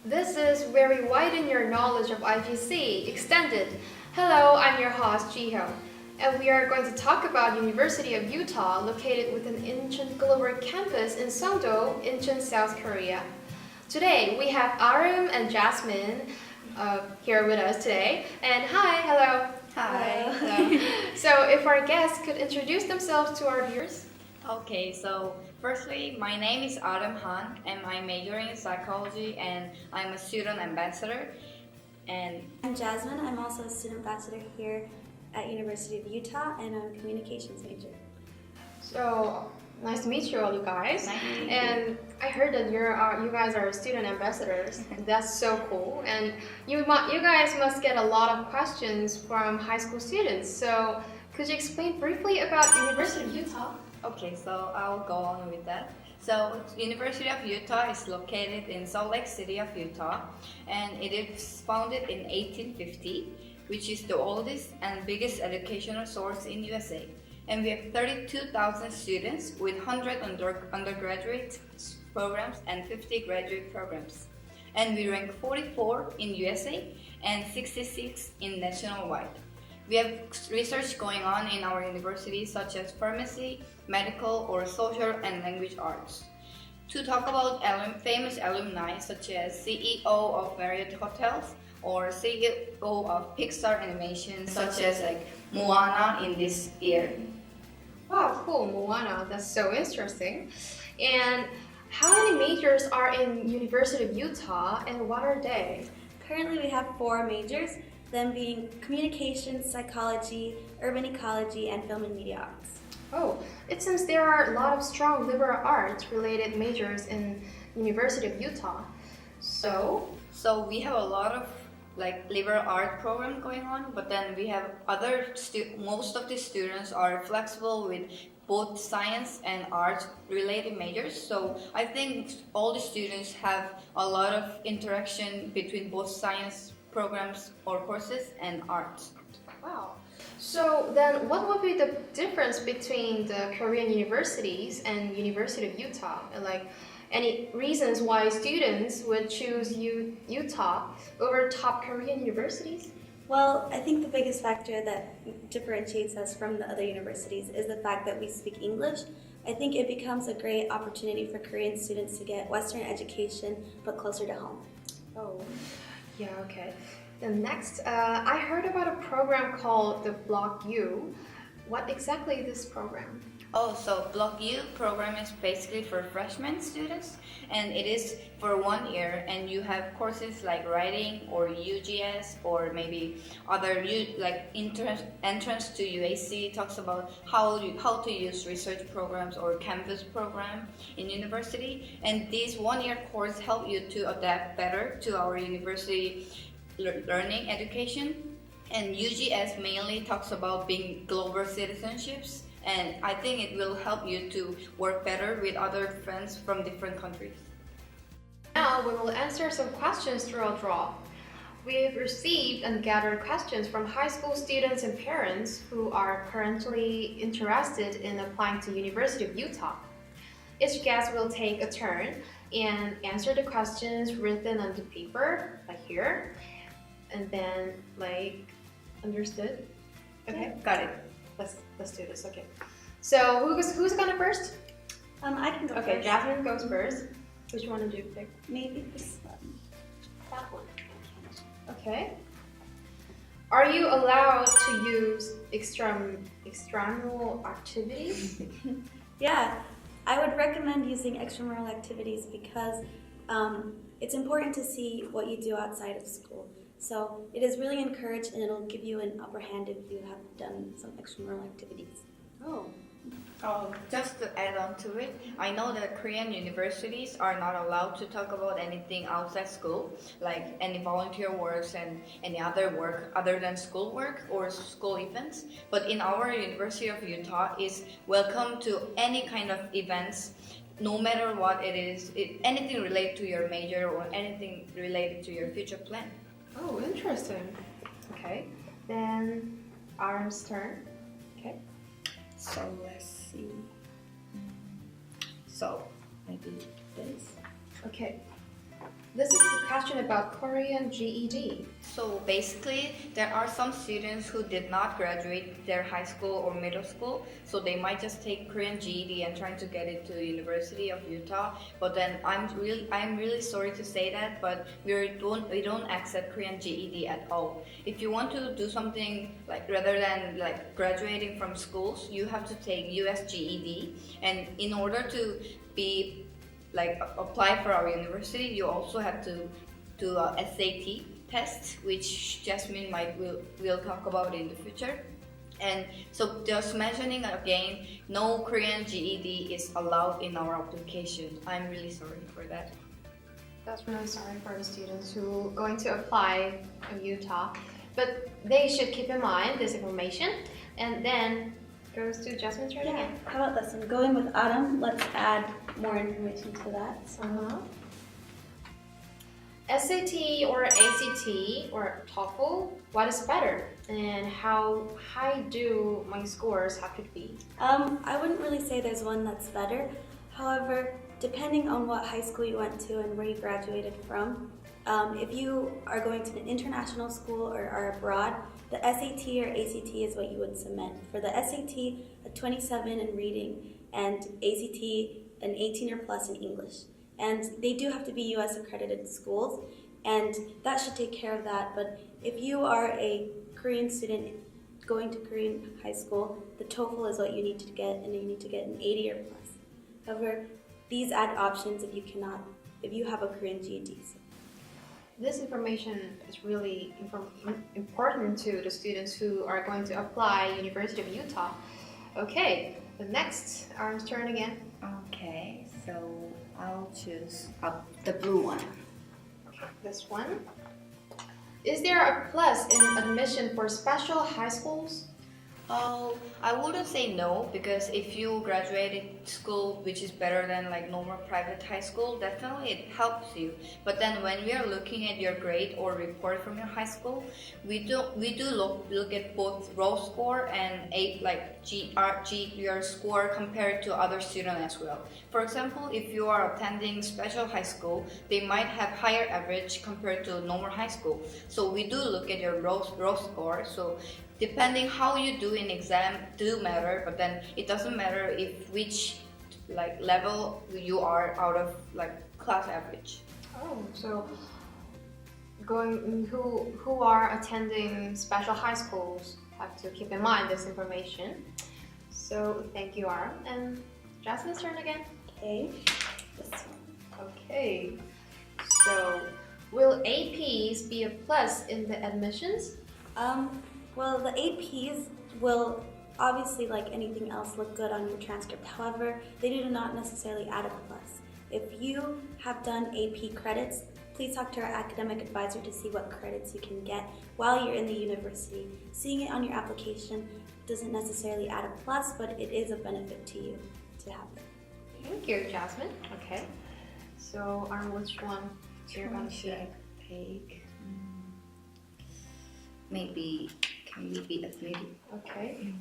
This is where we widen your knowledge of IGC Extended. Hello, I'm your host, Jiho, and we are going to talk about University of Utah, located within Incheon Global-Campus in Songdo, Incheon, South Korea. Today, we have Arum and Jasmine here with us today. And hi, hello. Hi. Hello. So if our guests could introduce themselves to our viewers. Okay, so firstly, my name is Arum Han, and I'm majoring in psychology, and I'm a student ambassador. And I'm Jasmine. I'm also a student ambassador here at University of Utah, and I'm a communications major. So nice to meet you all, you guys. Nice to meet you. And I heard that you guys are student ambassadors. That's so cool. And you guys must get a lot of questions from high school students. So could you explain briefly about University of Utah? okay, so I'll go on with that. So University of Utah is located in Salt Lake City of Utah, and it is founded in 1850, which is the oldest and biggest educational source in USA. And we have 32,000 students with 100 undergraduate programs and 50 graduate programs. And we rank 44 in USA and 66 in nationwide. We have research going on in our university such as pharmacy, medical, or social and language arts. To talk about famous alumni such as CEO of Marriott Hotels or CEO of Pixar Animation such as Moana in this year. Wow, cool, Moana. That's so interesting. And how many majors are in University of Utah, and what are they? Currently, we have 4 majors, them being communications, psychology, urban ecology, and film and media arts. Oh, it seems there are a lot of strong liberal arts related majors in University of Utah. So we have a lot of liberal art program going on, but then we have most of the students are flexible with both science and art related majors. So I think all the students have a lot of interaction between both science programs or courses and art. wow. So then what would be the difference between the Korean universities and University of Utah? And any reasons why students would choose Utah over top Korean universities? Well, I think the biggest factor that differentiates us from the other universities is the fact that we speak English. I think it becomes a great opportunity for Korean students to get Western education, but closer to home. Oh, yeah, okay. Then next, I heard about a program called the Block U. What exactly is this program? Oh, so Block U program is basically for freshman students, and it is for 1 year, and you have courses like writing or UGS or maybe other entrance to UAC talks about how to use research programs or campus program in university, and this 1 year course help you to adapt better to our university learning education. And UGS mainly talks about being global citizenships, and I think it will help you to work better with other friends from different countries. Now we will answer some questions through a draw. We've received and gathered questions from high school students and parents who are currently interested in applying to University of Utah. Each guest will take a turn and answer the questions written on the paper, like here, and then understood? Okay, got it. Let's do this. Okay. So who's gonna first? I can go Okay, first. Jasmine goes first. Which one did you pick? Maybe this one. That one. Okay. Are you allowed to use extramural activities? Yeah, I would recommend using extramural activities because it's important to see what you do outside of school. So it is really encouraged, and it'll give you an upper hand if you have done some extramural activities. Oh. Just to add on to it, I know that Korean universities are not allowed to talk about anything outside school, like any volunteer works and any other work other than school work or school events. But in our University of Utah is welcome to any kind of events, no matter what it is, anything related to your major or anything related to your future plan. Oh, interesting. Okay. Then Arm's turn. Okay. So let's see. So maybe this. Okay. This is a question about Korean GED. So basically, there are some students who did not graduate their high school or middle school, so they might just take Korean GED and trying to get into the University of Utah. But then I'm really sorry to say that, but we don't accept Korean GED at all. If you want to do something like rather than like graduating from schools, you have to take US GED, and in order to be like apply for our university, you also have to do a SAT test, which Jasmine will talk about in the future. And so just mentioning again, no Korean GED is allowed in our application. I'm really sorry for that. That's really sorry for the students who are going to apply in Utah, but they should keep in mind this information. And then goes to Jasmine's turn again. How about this one? Going with Autumn, let's add more information to that. SAT or ACT or TOEFL, what is better? And how high do my scores have to be? I wouldn't really say there's one that's better. However, depending on what high school you went to and where you graduated from, if you are going to an international school or are abroad, the SAT or ACT is what you would submit. For the SAT, a 27 in reading, and ACT, an 18 or plus in English. And they do have to be US accredited schools, and that should take care of that. But if you are a Korean student going to Korean high school, the TOEFL is what you need to get, and you need to get an 80 or plus. However, these add options if you have a Korean GED. This information is really important to the students who are going to apply University of Utah. Okay, the next, Arm's turn again. Okay, so I'll choose the blue one. Okay, this one. Is there a plus in admission for special high schools? I wouldn't say no, because if you graduated school which is better than like normal private high school, definitely it helps you. But then when we are looking at your grade or report from your high school, we do look at both raw score and your score compared to other students as well. For example, if you are attending special high school, they might have higher average compared to normal high school. So we do look at your raw score. So depending how you do in exam do matter, but then it doesn't matter if which like level you are out of like class average. Oh, so who are attending special high schools have to keep in mind this information. So thank you, Ara. And Jasmine's turn again. Okay, this one. Okay, so will APs be a plus in the admissions? Well, the APs will obviously, like anything else, look good on your transcript. However, they do not necessarily add a plus. If you have done AP credits, please talk to our academic advisor to see what credits you can get while you're in the university. Seeing it on your application doesn't necessarily add a plus, but it is a benefit to you to have it. Thank you, Jasmine. Okay, so which one you're going to take? Maybe can we be admitted? Okay.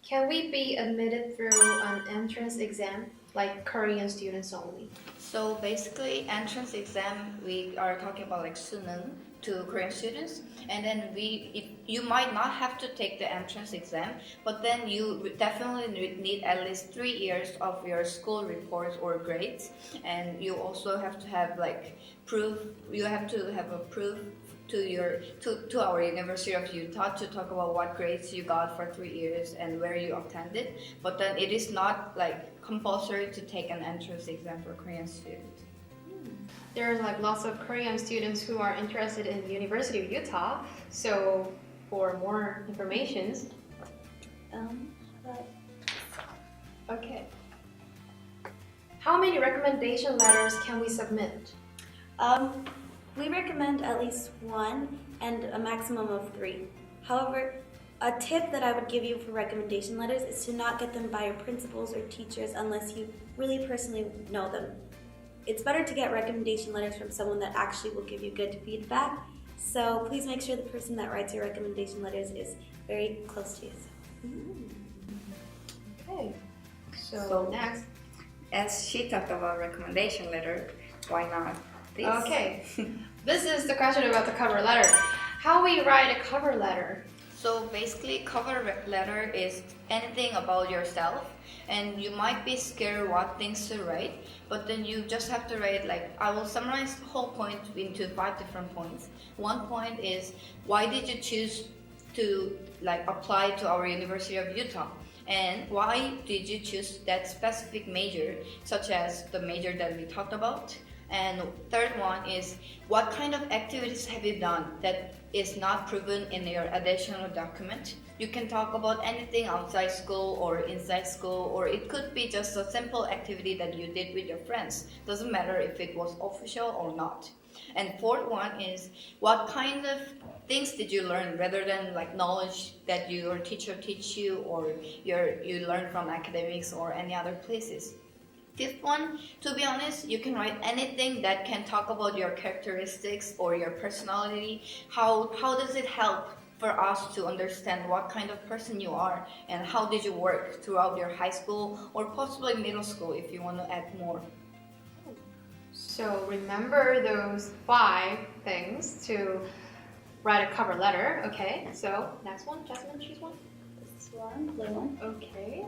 Can we be admitted through an entrance exam, like Korean students only? So basically, entrance exam, we are talking about like 수능 to Korean students, and then you might not have to take the entrance exam, but then you definitely need at least 3 years of your school reports or grades, and you also have to have like proof. You have to have a proof to our University of Utah to talk about what grades you got for 3 years and where you attended. But then it is not like compulsory to take an entrance exam for Korean students. There's like lots of Korean students who are interested in the University of Utah. So for more information, okay. How many recommendation letters can we submit? We recommend at least 1 and a maximum of 3. However, a tip that I would give you for recommendation letters is to not get them by your principals or teachers unless you really personally know them. It's better to get recommendation letters from someone that actually will give you good feedback. So please make sure the person that writes your recommendation letters is very close to you. Okay, so next. As she talked about recommendation letter, why not please. Okay. This is the question about the cover letter. How we write a cover letter? So basically, cover letter is anything about yourself, and you might be scared what things to write, but then you just have to write like, I will summarize the whole point into 5 different points. One point is, why did you choose to like apply to our University of Utah? And why did you choose that specific major, such as the major that we talked about? And third one is, what kind of activities have you done that is not proven in your additional document? You can talk about anything outside school or inside school, or it could be just a simple activity that you did with your friends. Doesn't matter if it was official or not. And fourth one is, what kind of things did you learn rather than like knowledge that your teacher teach you or you learn from academics or any other places. Fifth one, to be honest, you can write anything that can talk about your characteristics or your personality. How does it help for us to understand what kind of person you are and how did you work throughout your high school or possibly middle school if you want to add more. So remember those 5 things to write a cover letter. Okay, so next one, Jasmine, choose one. This one, blue one. Okay.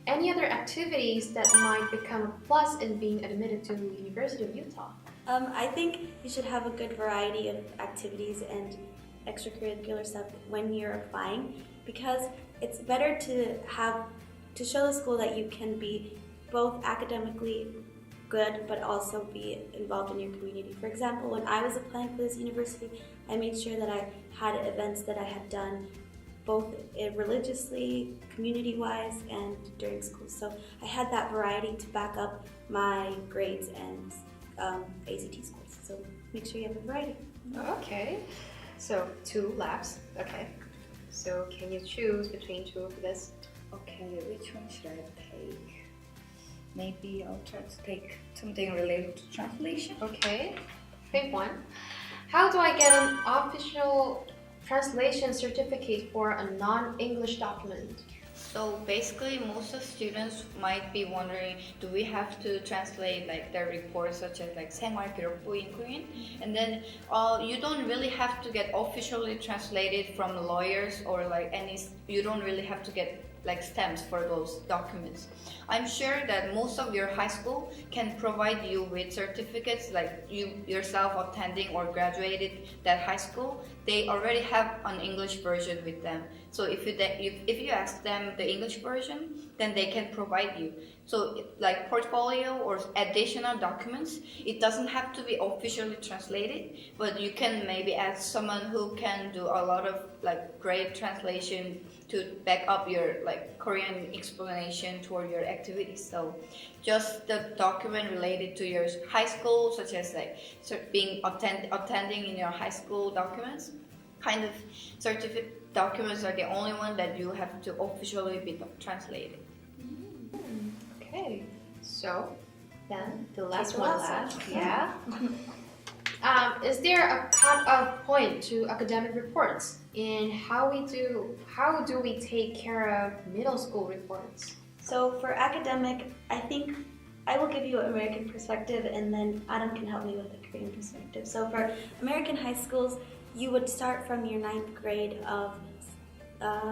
Any other activities that might become a plus in being admitted to the University of Utah? I think you should have a good variety of activities and extracurricular stuff when you're applying, because it's better to show the school that you can be both academically good but also be involved in your community. For example, when I was applying for this university, I made sure that I had events that I had done both religiously, community-wise, and during school. So I had that variety to back up my grades and ACT scores. So make sure you have a variety. Okay, so 2 laps. Okay, so can you choose between 2 of this? Okay, which one should I take? Maybe I'll try to take something related to translation. Okay, pick one. How do I get an official translation certificate for a non-English document? So basically, most of students might be wondering, do we have to translate like their reports such as like 생활기록부 in Korean? And then you don't really have to get officially translated from lawyers or like you don't really have to get like stamps for those documents. I'm sure that most of your high school can provide you with certificates, like you yourself attending or graduated that high school. They already have an English version with them. So if you ask them the English version, then they can provide you. So like portfolio or additional documents, it doesn't have to be officially translated, but you can maybe ask someone who can do a lot of like great translation to back up your like Korean explanation toward your activities. So just the document related to your high school, such as like being attending in your high school documents, kind of certificate documents are the only one that you have to officially be translated. Okay, so then the last the one last left. Yeah. Is there a cut-off point to academic reports? And how do we take care of middle school reports? So for academic, I think I will give you an American perspective and then Adam can help me with a Korean perspective. So for American high schools, you would start from your 9th grade of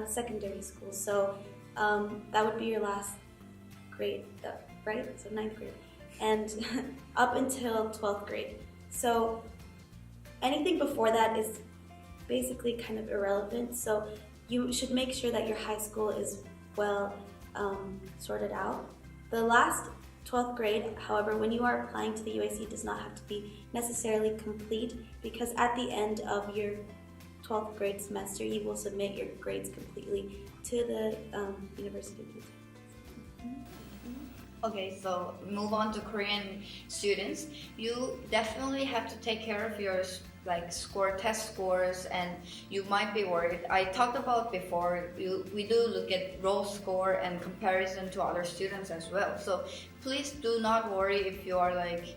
secondary school. So that would be your last grade, right? So 9th grade. And up until 12th grade. So anything before that is basically kind of irrelevant. So you should make sure that your high school is well sorted out. The last 12th grade, however, when you are applying to the UAC, does not have to be necessarily complete, because at the end of your 12th grade semester, you will submit your grades completely to the University of Utah. Okay, so move on to Korean students. You definitely have to take care of your like test scores, and you might be worried. I talked about before, we do look at raw score and comparison to other students as well. So please do not worry if you are like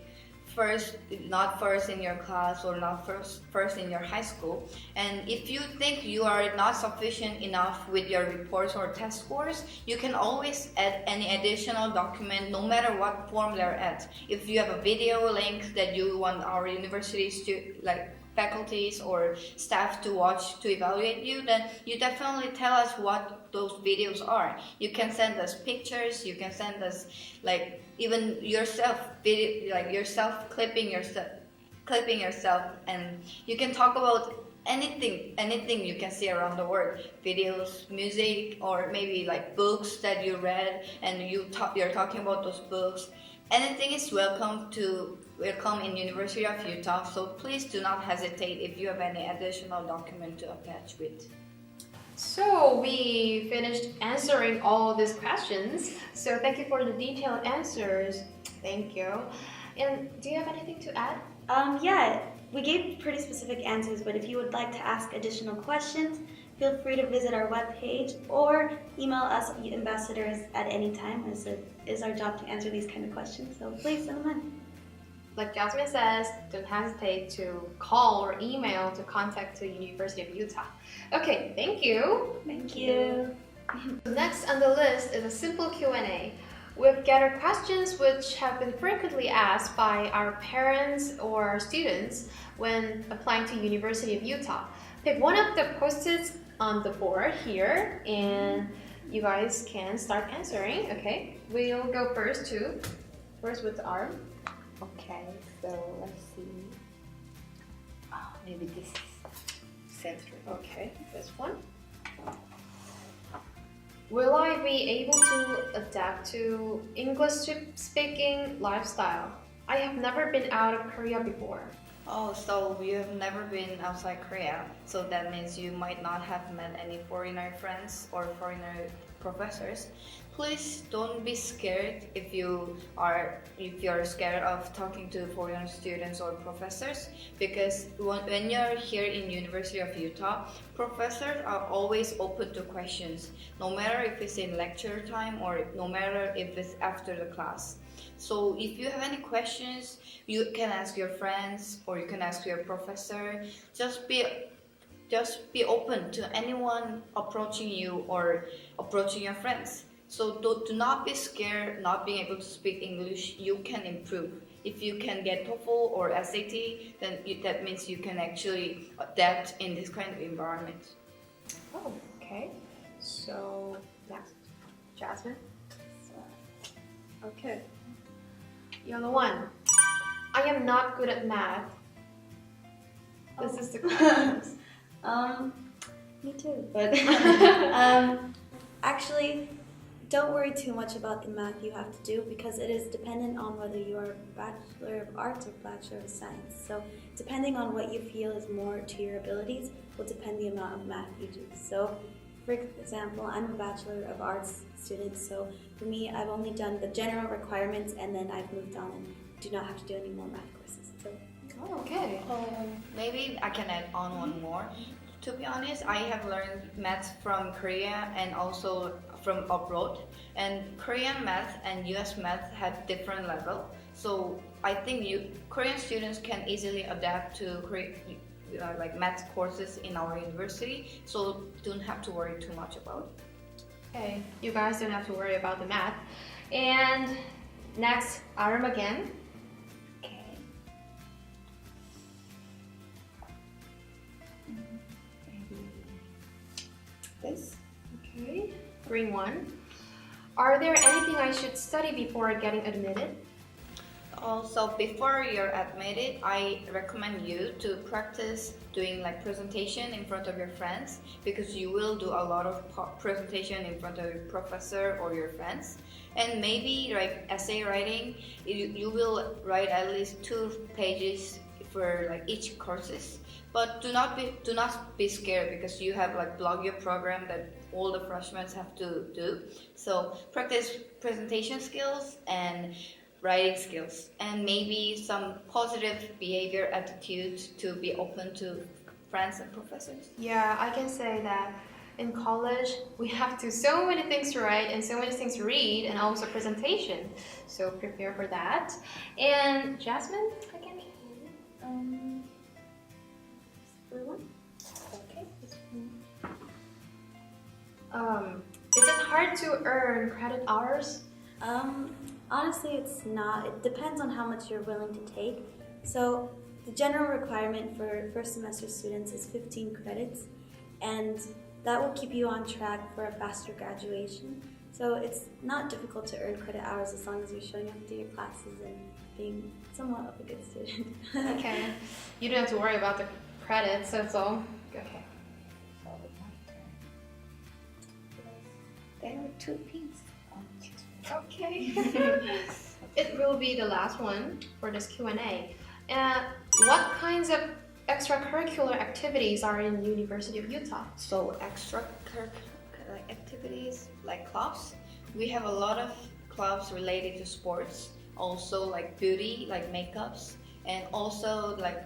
not first in your class or not first in your high school. And if you think you are not sufficient enough with your reports or test scores, you can always add any additional document, no matter what form they're at. If you have a video link that you want our universities to faculties or staff to watch to evaluate you, then you definitely tell us what those videos are. You can send us pictures, you can send us even yourself video, yourself clipping yourself, and you can talk about anything you can see around the world, videos, music, or maybe books that you read and you're talking about those books. Anything is welcome in University of Utah, so please do not hesitate if you have any additional document to attach with. So we finished answering all of these questions. So thank you for the detailed answers. Thank you. And do you have anything to add? Yeah, we gave pretty specific answers, but if you would like to ask additional questions, feel free to visit our webpage or email us ambassadors at any time, as it is our job to answer these kind of questions. So please send them in. Like Jasmine says, don't hesitate to call or email to contact the University of Utah. Okay, thank you. Thank you. Next on the list is a simple Q&A. We've gathered questions which have been frequently asked by our parents or students when applying to University of Utah. Pick one of the post-its on the board here and you guys can start answering. Okay, we'll go first with the arm. Okay, so let's see. Oh, maybe this is central. Okay, this one. Will I be able to adapt to English-speaking lifestyle? I have never been out of Korea before. Oh, so you have never been outside Korea, so that means you might not have met any foreigner friends or foreigner professors. Please don't be scared if you're scared of talking to foreign students or professors, because when you're here in University of Utah, professors are always open to questions, no matter if it's in lecture time or no matter if it's after the class. So if you have any questions, you can ask your friends or you can ask your professor. Just be open to anyone approaching you or approaching your friends. So do not be scared not being able to speak English. You can improve. If you can get TOEFL or SAT, then that means you can actually adapt in this kind of environment. Oh, okay. So next, Jasmine. Okay. Yellow one. I am not good at math. This is the question. Me too, but actually, don't worry too much about the math you have to do, because it is dependent on whether you are a Bachelor of Arts or Bachelor of Science. So depending on what you feel is more to your abilities will depend the amount of math you do. So for example, I'm a Bachelor of Arts student, so for me, I've only done the general requirements and then I've moved on and do not have to do any more math courses. So. Oh, okay. Maybe I can add on one more. To be honest, I have learned math from Korea and also from abroad. And Korean math and US math have different level. So I think Korean students can easily adapt to math courses in our university. So don't have to worry too much about it. Okay, you guys don't have to worry about the math. And next, Aram again. This. Okay, green one. Are there anything I should study before getting admitted? Also, before you're admitted, I recommend you to practice doing presentation in front of your friends, because you will do a lot of presentation in front of your professor or your friends. And maybe essay writing, you will write at least 2 pages for each courses. But do not be scared, because you have blog your program that all the freshmen have to do. So practice presentation skills and writing skills, and maybe some positive behavior attitude to be open to friends and professors. Yeah, I can say that in college we have so many things to write and so many things to read, and also presentation. So prepare for that. And Jasmine, to earn credit hours? Honestly, it's not. It depends on how much you're willing to take. So the general requirement for first semester students is 15 credits, and that will keep you on track for a faster graduation. So it's not difficult to earn credit hours as long as you're showing up to your classes and being somewhat of a good student. Okay. You don't have to worry about the credits, so it's all okay. There are 2 pins. Okay. It will be the last one for this Q&A. What kinds of extracurricular activities are in University of Utah? So extracurricular activities like clubs. We have a lot of clubs related to sports, also like beauty, like makeups, and also like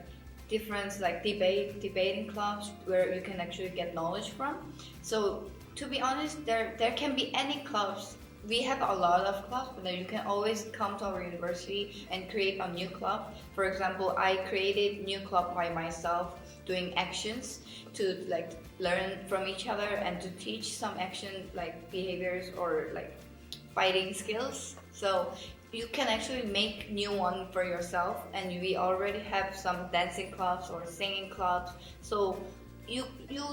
different like debating clubs where you can actually get knowledge from. So to be honest, there can be any clubs. We have a lot of clubs, but you can always come to our university and create a new club. For example, I created new club by myself, doing actions to like learn from each other and to teach some action like behaviors or like fighting skills. So you can actually make new one for yourself, and we already have some dancing clubs or singing clubs. So you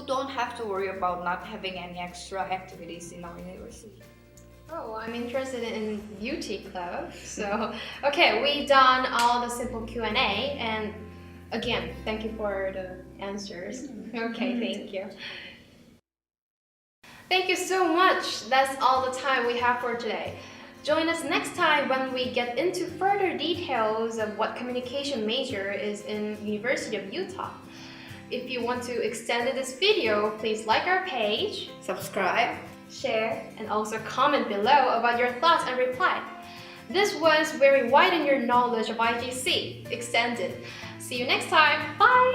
don't have to worry about not having any extra activities in our university. Oh, I'm interested in beauty club. So, okay, we done all the simple Q&A, and again, thank you for the answers. Okay, thank you. Thank you so much. That's all the time we have for today. Join us next time when we get into further details of what communication major is in University of Utah. If you want to extend this video, please like our page, Subscribe. share, and also comment below about your thoughts and reply. This was where we widen your knowledge of IGC Extended. See you next time. Bye!